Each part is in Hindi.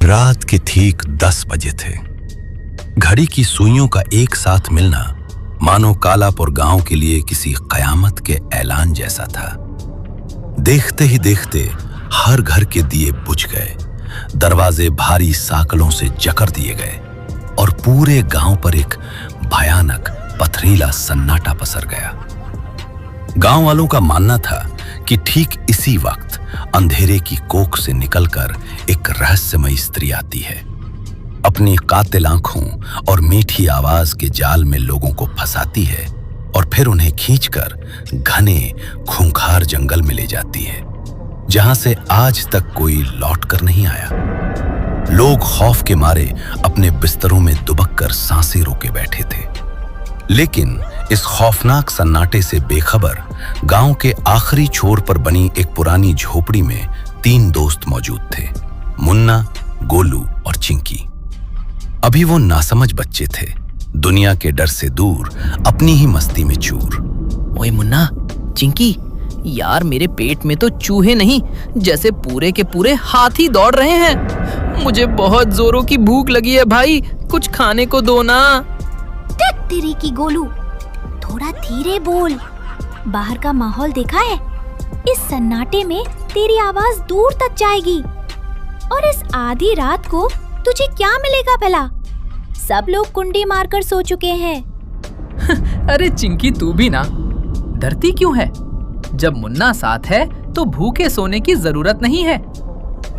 रात के ठीक 10 बजे थे। घड़ी की सुइयों का एक साथ मिलना मानो कालापुर गांव के लिए किसी कयामत के ऐलान जैसा था। देखते ही देखते हर घर के दिए बुझ गए, दरवाजे भारी साकलों से जकड़ दिए गए और पूरे गांव पर एक भयानक पथरीला सन्नाटा पसर गया। गांव वालों का मानना था कि ठीक इसी वक्त अंधेरे की कोख से निकलकर एक रहस्यमयी स्त्री आती है, अपनी कातिल आंखों और मीठी आवाज के जाल में लोगों को फंसाती है और फिर उन्हें खींचकर घने खूंखार जंगल में ले जाती है, जहां से आज तक कोई लौट कर नहीं आया। लोग खौफ के मारे अपने बिस्तरों में दुबक कर सांसें रोके बैठे थे। लेकिन इस खौफनाक सन्नाटे से बेखबर गांव के आखिरी छोर पर बनी एक पुरानी झोपड़ी में 3 दोस्त मौजूद थे, मुन्ना, गोलू और चिंकी। अभी वो नासमझ बच्चे थे, दुनिया के डर से दूर, अपनी ही मस्ती में चूर। ओए मुन्ना, चिंकी, यार मेरे पेट में तो चूहे नहीं, जैसे पूरे के पूरे हाथी दौड़ रहे हैं। मुझे बहुत जोरों की भूख लगी है भाई, कुछ खाने को दो ना। तेरी की गोलू, थोड़ा धीरे बोल। बाहर का माहौल देखा है? इस सन्नाटे में तेरी आवाज दूर तक जाएगी। और इस आधी रात को तुझे क्या मिलेगा भला? सब लोग कुंडी मारकर सो चुके हैं। अरे चिंकी, तू भी ना डरती क्यों है? जब मुन्ना साथ है तो भूखे सोने की जरूरत नहीं है।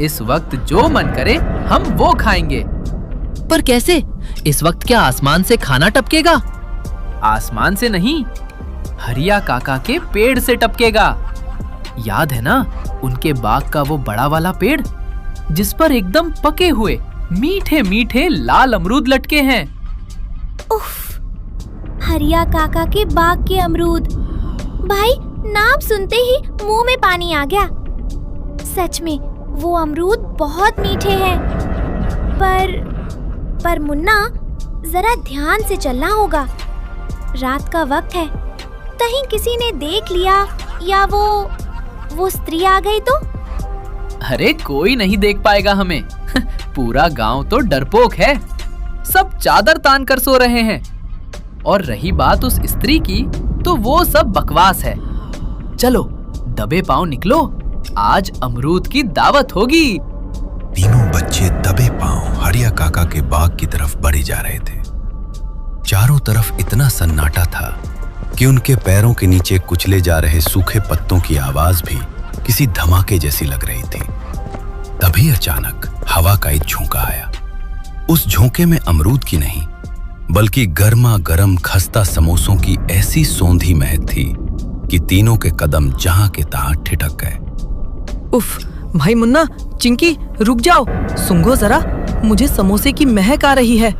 इस वक्त जो मन करे हम वो खाएंगे। पर कैसे? इस वक्त क्या आसमान से खाना टपकेगा? आसमान से नहीं, हरिया काका के पेड़ से टपकेगा। याद है ना उनके बाग का वो बड़ा वाला पेड़, जिस पर एकदम पके हुए मीठे मीठे लाल अमरूद लटके हैं। उफ, हरिया काका के बाग के अमरूद। भाई, नाम सुनते ही मुंह में पानी आ गया। सच में वो अमरूद बहुत मीठे हैं। पर मुन्ना, जरा ध्यान से चलना होगा। रात का वक्त है, कहीं किसी ने देख लिया या वो स्त्री आ गई तो? अरे कोई नहीं देख पाएगा हमें। पूरा गांव तो डरपोक है, सब चादर तान कर सो रहे हैं। और रही बात उस स्त्री की, तो वो सब बकवास है। चलो दबे पांव निकलो, आज अमरूद की दावत होगी। तीनों बच्चे दबे पांव हरिया काका के बाग की तरफ बढ़े जा रहे थे। चारों तरफ इतना सन्नाटा था कि उनके पैरों के नीचे कुचले जा रहे सूखे पत्तों की आवाज भी किसी धमाके जैसी लग रही थी। तभी अचानक हवा का एक झोंका आया। उस झोंके में अमरूद की नहीं, बल्कि गर्मा गर्म खस्ता समोसों की ऐसी सौंधी महक थी कि तीनों के कदम जहां के तहां ठिठक गए। उफ, भाई मुन्ना, चिंकी, रुक जाओ, सुंघो जरा, मुझे समोसे की महक आ रही है।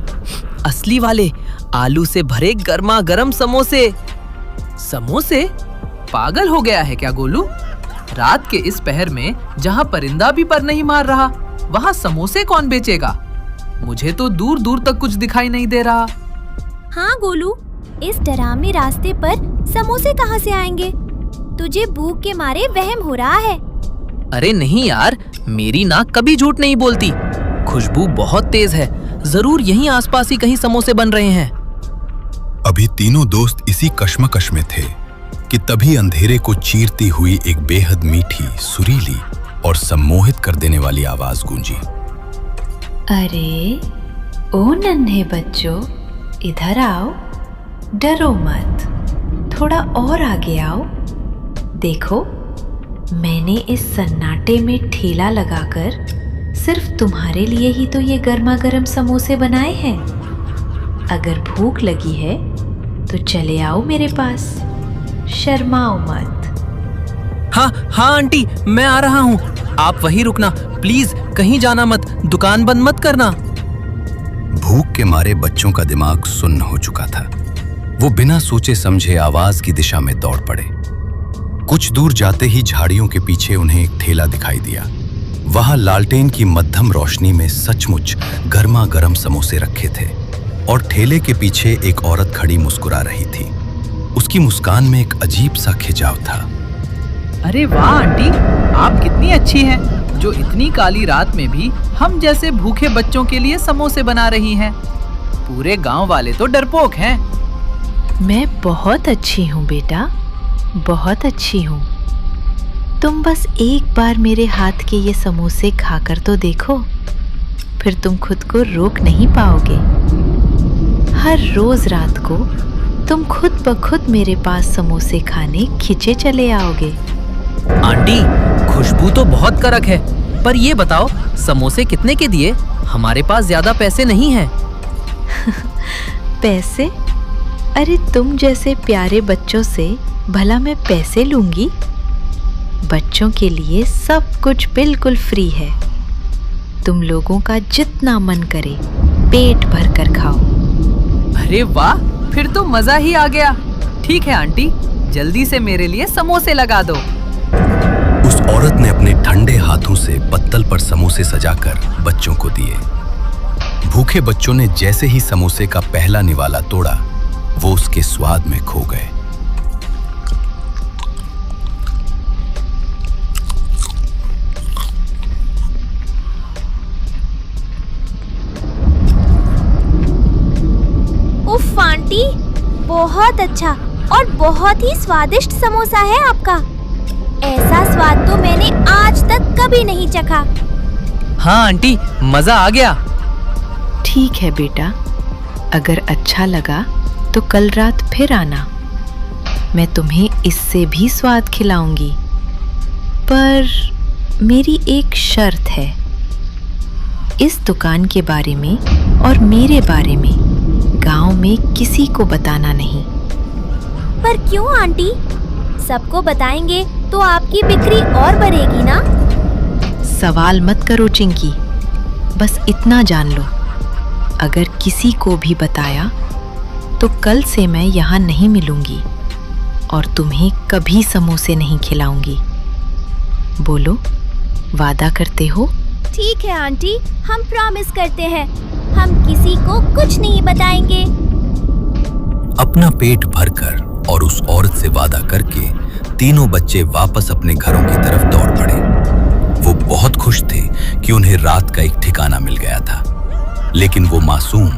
असली वाले आलू से भरे गर्मा गर्म समोसे। समोसे? पागल हो गया है क्या गोलू? रात के इस पहर में जहाँ परिंदा भी पर नहीं मार रहा, वहाँ समोसे कौन बेचेगा? मुझे तो दूर दूर तक कुछ दिखाई नहीं दे रहा। हाँ गोलू, इस डरावने रास्ते पर समोसे कहाँ से आएंगे? तुझे भूख के मारे वहम हो रहा है। अरे नहीं यार, मेरी नाक कभी झूठ नहीं बोलती। खुशबू बहुत तेज है, जरूर यहीं आसपास ही कहीं समोसे बन रहे हैं। अभी तीनों दोस्त इसी कश्मकश में थे कि तभी अंधेरे को चीरती हुई एक बेहद मीठी, सुरीली और सम्मोहित कर देने वाली आवाज गूंजी। अरे ओ नन्हे बच्चों, इधर आओ, डरो मत, थोड़ा और आगे आओ। देखो, मैंने इस सन्नाटे में ठेला लगाकर सिर्फ तुम्हारे लिए ही तो ये गर्मा गर्म समोसे बनाए हैं। अगर भूख लगी है तो चले आओ मेरे पास, शर्माओ मत। हाँ आंटी, मैं आ रहा हूँ। आप वहीं रुकना प्लीज, कहीं जाना मत, दुकान बंद मत करना। भूख के मारे बच्चों का दिमाग सुन्न हो चुका था। वो बिना सोचे समझे आवाज की दिशा में दौड़ पड़े। कुछ दूर जाते ही झाड़ियों के पीछे उन्हें एक ठेला दिखाई दिया। वहां लालटेन की मध्यम रोशनी में सचमुच गर्मा गर्म समोसे रखे थे और ठेले के पीछे एक औरत खड़ी मुस्कुरा रही थी। उसकी मुस्कान में एक अजीब सा खिंचाव था। अरे वाह आंटी, आप कितनी अच्छी हैं। जो इतनी काली रात में भी हम जैसे भूखे बच्चों के लिए समोसे बना रही हैं। पूरे गांव वाले तो डरपोक हैं। मैं बहुत अच्छी हूँ बेटा, बहुत अच्छी हूँ। तुम बस एक बार मेरे हाथ के ये समोसे खाकर तो देखो, फिर तुम खुद को रोक नहीं पाओगे। हर रोज रात को तुम खुद ब खुद मेरे पास समोसे खाने खिंचे चले आओगे। आंटी, खुशबू तो बहुत कड़क है, पर ये बताओ समोसे कितने के दिए? हमारे पास ज्यादा पैसे नहीं हैं। पैसे? अरे तुम जैसे प्यारे बच्चों से भला मैं पैसे लूंगी? बच्चों के लिए सब कुछ बिल्कुल फ्री है। तुम लोगों का जितना मन करे पेट भर कर खाओ। अरे वाह, फिर तो मजा ही आ गया। ठीक है आंटी, जल्दी से मेरे लिए समोसे लगा दो। उस औरत ने अपने ठंडे हाथों से पत्तल पर समोसे सजाकर बच्चों को दिए। भूखे बच्चों ने जैसे ही समोसे का पहला निवाला तोड़ा, वो उसके स्वाद में खो गए। उफ आंटी, बहुत अच्छा और बहुत ही स्वादिष्ट समोसा है आपका। ऐसा स्वाद तो मैंने आज तक कभी नहीं चखा। हाँ आंटी, मजा आ गया। ठीक है बेटा, अगर अच्छा लगा तो कल रात फिर आना, मैं तुम्हें इससे भी स्वाद खिलाऊंगी। पर मेरी एक शर्त है, इस दुकान के बारे में और मेरे बारे में गांव में किसी को बताना नहीं। पर क्यों आंटी? सबको बताएंगे तो आपकी बिक्री और बढ़ेगी ना? सवाल मत करो चिंकी, बस इतना जान लो, अगर किसी को भी बताया तो कल से मैं यहाँ नहीं मिलूंगी और तुम्हें कभी समोसे नहीं खिलाऊंगी। बोलो, वादा करते हो? ठीक है आंटी, हम प्रॉमिस करते हैं, हम किसी को कुछ नहीं बताएंगे। अपना पेट भरकर और उस औरत से वादा करके तीनों बच्चे वापस अपने घरों की तरफ दौड़ पड़े। वो बहुत खुश थे कि उन्हें रात का एक ठिकाना मिल गया था, लेकिन वो मासूम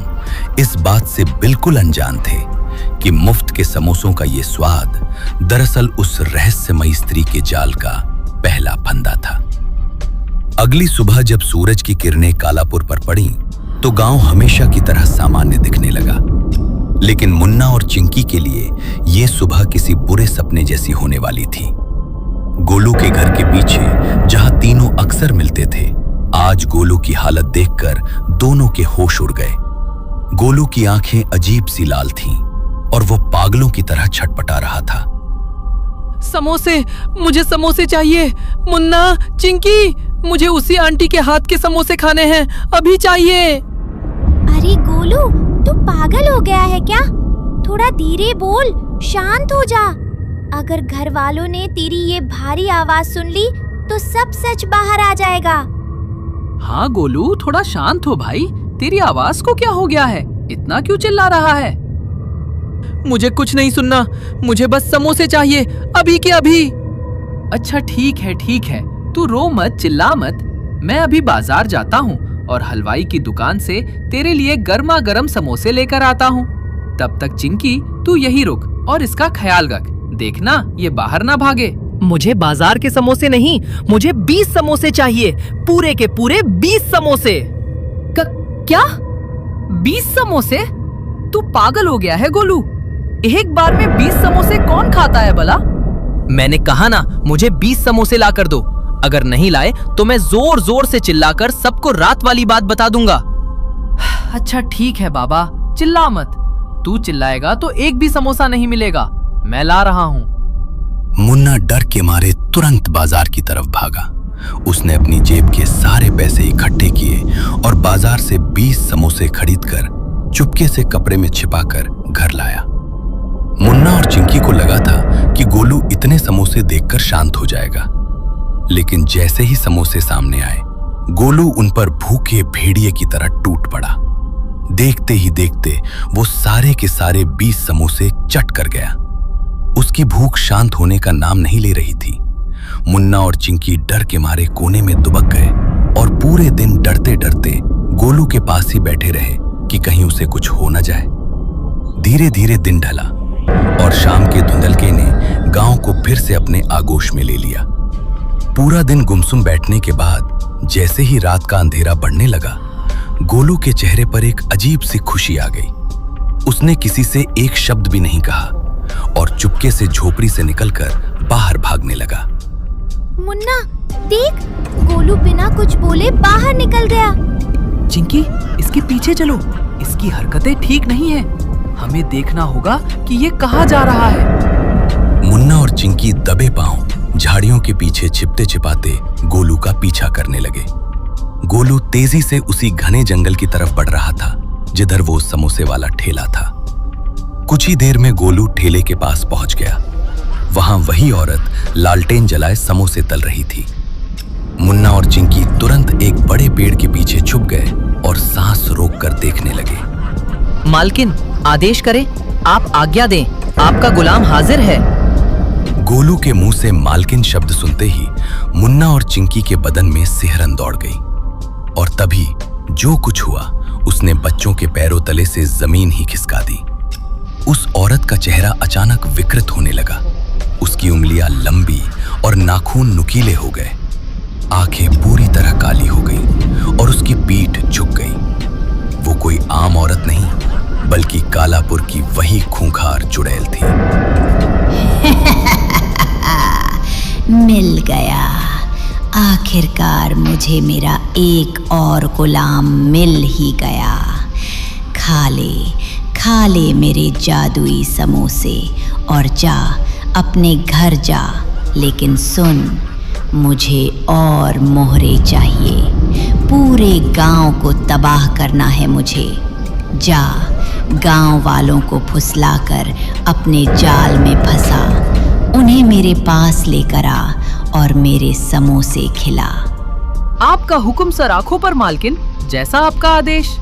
इस बात से बिल्कुल अनजान थे कि मुफ्त के समोसों का ये स्वाद दरअसल उस रहस्यमयी स्त्री के जाल का पहला फंदा था। अगली सुबह जब सूरज की किरणें कालापुर पर पड़ी तो गांव हमेशा की तरह सामान्य दिखने लगा, लेकिन मुन्ना और चिंकी के लिए यह सुबह किसी बुरे सपने जैसी होने वाली थी। गोलू के घर के पीछे जहां तीनों अक्सर मिलते थे, आज गोलू की हालत देखकर दोनों के होश उड़ गए। गोलू की आंखें अजीब सी लाल थीं और वो पागलों की तरह छटपटा रहा था। समोसे, मुझे समोसे चाहिए। मुन्ना, चिंकी, मुझे उसी आंटी के हाथ के समोसे खाने हैं, अभी चाहिए। अरे गोलू, तू पागल हो गया है क्या? थोड़ा धीरे बोल, शांत हो जा। अगर घर वालों ने तेरी ये भारी आवाज सुन ली तो सब सच बाहर आ जाएगा। हाँ गोलू, थोड़ा शांत हो भाई। तेरी आवाज को क्या हो गया है? इतना क्यों चिल्ला रहा है? मुझे कुछ नहीं सुनना, मुझे बस समोसे चाहिए, अभी के अभी। अच्छा ठीक है, तू रो मत, चिल्ला मत। मैं अभी बाजार जाता हूँ और हलवाई की दुकान से तेरे लिए गर्मा गर्म समोसे लेकर आता हूँ। तब तक चिंकी तू यही रुक और इसका ख्याल रख, देखना ये बाहर ना भागे। मुझे बाजार के समोसे नहीं, मुझे 20 समोसे चाहिए, पूरे के पूरे 20 समोसे। क्या? 20 समोसे? तू पागल हो गया है गोलू? एक बार में 20 समोसे कौन खाता है भला? मैंने कहा ना, मुझे 20 समोसे ला कर दो। अगर नहीं लाए तो मैं जोर जोर से चिल्लाकर सबको रात वाली बात बता दूंगा। अच्छा ठीक है बाबा, चिल्ला मत। तू चिल्लाएगा तो एक भी समोसा नहीं मिलेगा। मैं ला रहा हूँ। मुन्ना डर के मारे तुरंत बाजार की तरफ भागा। उसने अपनी जेब के सारे पैसे इकट्ठे किए और बाजार से 20 समोसे खरीदकर चुपके से कपड़े में छिपाकर घर लाया। मुन्ना और चिंकी को लगा था कि गोलू इतने समोसे देखकर शांत हो जाएगा, लेकिन जैसे ही समोसे सामने आए, गोलू उन पर भूखे भेड़िए की तरह टूट पड़ा। देखते ही देखते वो सारे के सारे 20 समोसे चट कर गया। उसकी भूख शांत होने का नाम नहीं ले रही थी। मुन्ना और चिंकी डर के मारे कोने में दुबक गए और पूरे दिन डरते डरते गोलू के पास ही बैठे रहे कि कहीं उसे कुछ हो न जाए। धीरे धीरे दिन ढला और शाम के धुंधलके ने गांव को फिर से अपने आगोश में ले लिया। पूरा दिन गुमसुम बैठने के बाद जैसे ही रात का अंधेरा बढ़ने लगा, गोलू के चेहरे पर एक अजीब सी खुशी आ गई। उसने किसी से एक शब्द भी नहीं कहा और चुपके से झोपड़ी से निकलकर बाहर भागने लगा। मुन्ना देख, गोलू बिना कुछ बोले बाहर निकल गया। चिंकी, इसके पीछे चलो, इसकी हरकतें ठीक नहीं है। हमें देखना होगा कि ये कहाँ जा रहा है। मुन्ना और चिंकी दबे पांव झाड़ियों के पीछे छिपते छिपाते गोलू का पीछा करने लगे। गोलू तेजी से उसी घने जंगल की तरफ बढ़ रहा था जिधर वो समोसे वाला ठेला था। कुछ ही देर में गोलू ठेले के पास पहुंच गया। वहां वही औरत लालटेन जलाए समोसे तल रही थी। मुन्ना और चिंकी तुरंत एक बड़े पेड़ के पीछे छुप गए और सांस रोककर देखने लगे। मालकिन, आदेश करें, आप आज्ञा दें, आपका गुलाम हाजिर है। गोलू के मुंह से मालकिन शब्द सुनते ही मुन्ना और चिंकी के बदन में सिहरन दौड़ गई और तभी जो कुछ हुआ उसने बच्चों के पैरों तले से जमीन ही खिसका दी। उस औरत का चेहरा अचानक विकृत होने लगा। उसकी उंगलियां लंबी और नाखून नुकीले हो गए। आंखें पूरी तरह काली हो गई और उसकी पीठ झुक गई। वो कोई आम औरत नहीं बल्कि कालापुर की वही खूंखार चुड़ैल थी। मिल गया, आखिरकार मुझे मेरा एक और गुलाम मिल ही गया। खा ले मेरे जादुई समोसे और जा अपने घर जा, लेकिन सुन, मुझे और मोहरे चाहिए। पूरे गांव को तबाह करना है मुझे। जा, गांव वालों को फुसलाकर अपने जाल में फंसा, उन्हें मेरे पास लेकर आ और मेरे समोसे खिला। आपका हुक्म सर आंखों पर मालकिन, जैसा आपका आदेश।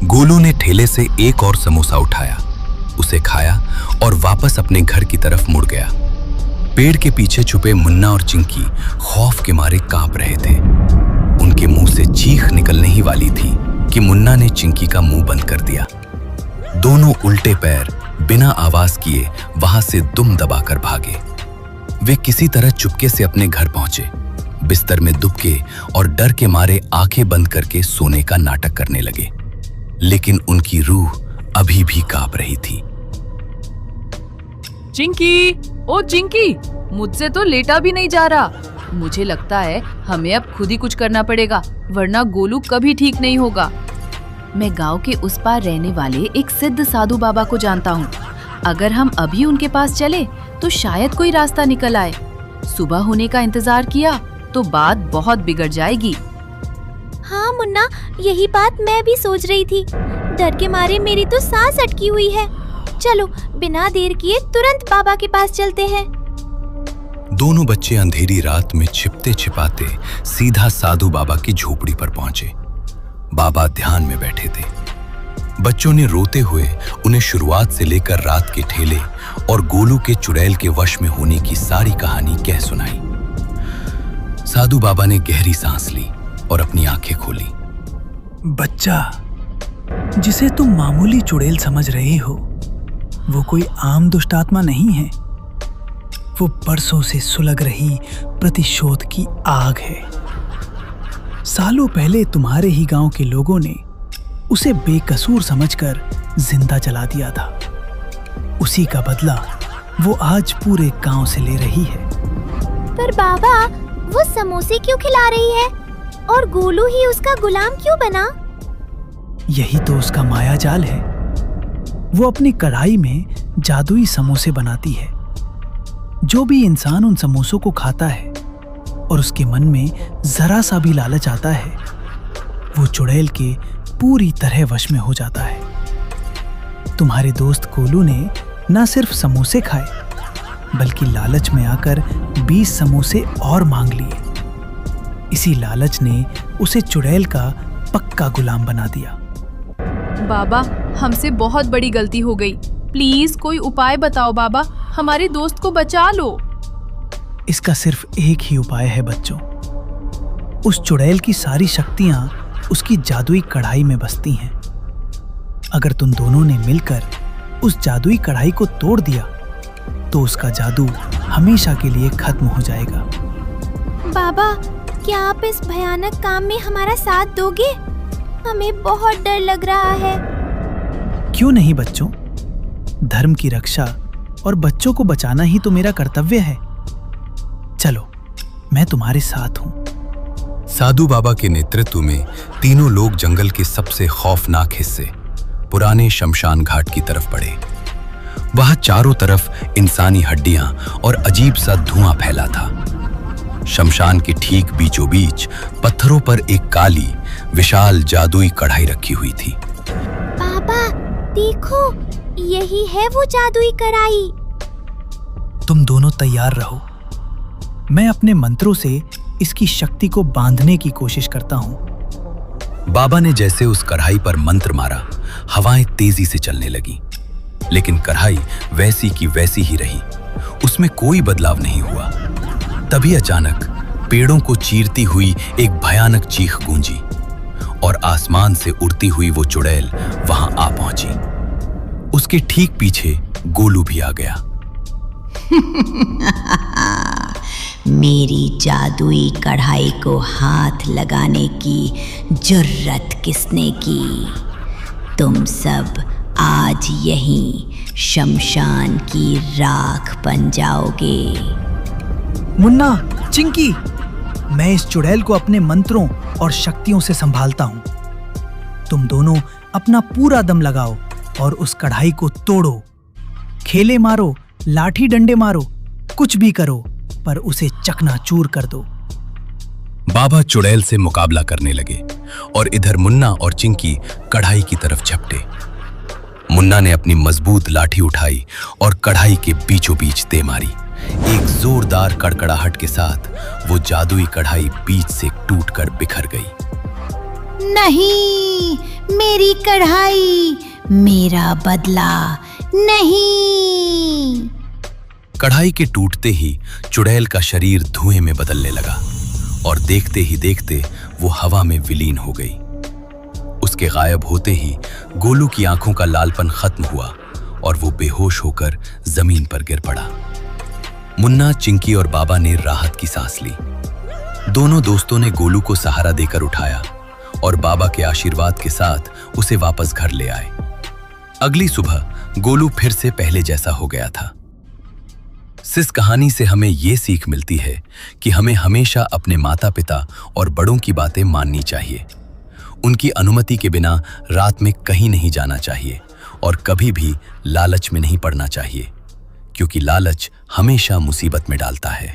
गोलू ने ठेले से एक और समोसा उठाया, उसे खाया और वापस अपने घर की तरफ मुड़ गया। पेड़ के पीछे छुपे मुन्ना और चिंकी खौफ के मारे कांप रहे थे। उनके मुंह से चीख निकलने ही वाली थी कि मुन्ना ने चिंकी का मुंह बंद कर दिया। दोनों उल्टे पैर बिना आवाज किए वहां से दुम दबाकर भागे। वे किसी तरह चुपके से अपने घर पहुंचे, बिस्तर में दुबके और डर के मारे आंखें बंद करके सोने का नाटक करने लगे, लेकिन उनकी रूह अभी भी कांप रही थी। चिंकी, ओ चिंकी, मुझसे तो लेटा भी नहीं जा रहा। मुझे लगता है हमें अब खुद ही कुछ करना पड़ेगा, वरना गोलू कभी ठीक नहीं होगा। मैं गांव के उस पार रहने वाले एक सिद्ध साधु बाबा को जानता हूँ। अगर हम अभी उनके पास चले तो शायद कोई रास्ता निकल आए। सुबह होने का इंतजार किया तो बात बहुत बिगड़ जाएगी। हाँ मुन्ना, यही बात मैं भी सोच रही थी। डर के मारे मेरी तो सांस अटकी हुई है। चलो बिना देर किए तुरंत बाबा के पास चलते हैं। दोनों बच्चे अंधेरी रात में छिपते छिपाते सीधा साधु बाबा की झोपड़ी पर पहुंचे। बाबा ध्यान में बैठे थे। बच्चों ने रोते हुए उन्हें शुरुआत से लेकर रात के ठेले और गोलू के चुड़ैल के वश में होने की सारी कहानी कह सुनाई। साधु बाबा ने गहरी सांस ली और अपनी आंखें खोली। बच्चा, जिसे तुम मामूली चुड़ैल समझ रहे हो, वो कोई आम दुष्ट आत्मा नहीं है। वो बरसों से सुलग रही प्रतिशोध की आग है। सालों पहले तुम्हारे ही गांव के लोगों ने उसे बेकसूर समझकर जिंदा जला दिया था। उसी का बदला वो आज पूरे गांव से ले रही है। पर बाबा, वो समोसे क्यों खिला रही है और गोलू ही उसका गुलाम क्यों बना? यही तो उसका माया जाल है। वो अपनी कढ़ाई में जादुई समोसे बनाती है। जो भी इंसान उन समोसों को खाता है और उसके मन में जरा सा भी लालच आता है, वो चुड़ैल के पूरी तरह वश में हो जाता है। तुम्हारे दोस्त गोलू ने न सिर्फ समोसे खाए, बल्कि लालच में आकर 20 समोसे और मांग लिए। इसी लालच ने उसे चुड़ैल का पक्का गुलाम बना दिया। बाबा, हमसे बहुत बड़ी गलती हो गई। प्लीज कोई उपाय बताओ बाबा, हमारे दोस्त को बचा लो। इसका सिर्फ एक ही उपाय है बच्चों। उस चुड़ैल की सारी शक्तियां उसकी जादुई कढ़ाई में बसती हैं। अगर तुम दोनों ने मिलकर उस जादुई कढ़ाई को तोड़ दिया तो उसका जादू हमेशा के लिए खत्म हो जाएगा। बाबा, क्या आप इस भयानक काम में हमारा साथ दोगे? हमें बहुत डर लग रहा है। क्यों नहीं बच्चों, धर्म की रक्षा और बच्चों को बचाना ही तो मेरा कर्तव्य है। चलो, मैं तुम्हारे साथ हूं। साधु बाबा के नेतृत्व में तीनों लोग जंगल के सबसे खौफनाक हिस्से पुराने शमशान घाट की तरफ बढ़े। वहां चारों तरफ इंसानी हड्डियां और अजीब सा धुआं फैला था। शमशान के ठीक बीचों बीच पत्थरों पर एक काली विशाल जादुई कढ़ाई रखी हुई थी। पापा देखो, यही है वो जादुई कढ़ाई। तुम दोनों तैयार रहो। मैं अपने मंत्रों से इसकी शक्ति को बांधने की कोशिश करता हूं। बाबा ने जैसे उस कढ़ाई पर मंत्र मारा, हवाएं तेजी से चलने लगी, लेकिन कढ़ाई वैसी की वैसी ही रही। उसमें कोई बदलाव नहीं हुआ। तभी अचानक पेड़ों को चीरती हुई एक भयानक चीख गूंजी और आसमान से उड़ती हुई वो चुड़ैल वहां आ पहुंची। उसके ठीक पीछे गोलू भी आ गया। मेरी जादुई कढ़ाई को हाथ लगाने की जुर्रत किसने की? तुम सब आज यहीं शमशान की राख बन जाओगे। मुन्ना, चिंकी, मैं इस चुड़ैल को अपने मंत्रों और शक्तियों से संभालता हूं। तुम दोनों अपना पूरा दम लगाओ और उस कढ़ाई को तोड़ो। खेले मारो, लाठी डंडे मारो, कुछ भी करो, पर उसे चकनाचूर कर दो। बाबा चुड़ैल से मुकाबला करने लगे और इधर मुन्ना और चिंकी कढ़ाई की तरफ झपटे। मुन्ना ने अपनी मजबूत लाठी उठाई और कढ़ाई के बीचों बीच दे मारी। एक जोरदार कड़कड़ाहट के साथ वो जादुई कढ़ाई बीच से टूटकर बिखर गई। नहीं, मेरी कढ़ाई, मेरा बदला नहीं। कढ़ाई के टूटते ही चुड़ैल का शरीर धुएं में बदलने लगा और देखते ही देखते वो हवा में विलीन हो गई। उसके गायब होते ही गोलू की आंखों का लालपन खत्म हुआ और वो बेहोश होकर जमीन पर गिर पड़ा। मुन्ना, चिंकी और बाबा ने राहत की सांस ली। दोनों दोस्तों ने गोलू को सहारा देकर उठाया और बाबा के आशीर्वाद के साथ उसे वापस घर ले आए। अगली सुबह गोलू फिर से पहले जैसा हो गया था। इस कहानी से हमें ये सीख मिलती है कि हमें हमेशा अपने माता पिता और बड़ों की बातें माननी चाहिए। उनकी अनुमति के बिना रात में कहीं नहीं जाना चाहिए और कभी भी लालच में नहीं पड़ना चाहिए, क्योंकि लालच हमेशा मुसीबत में डालता है।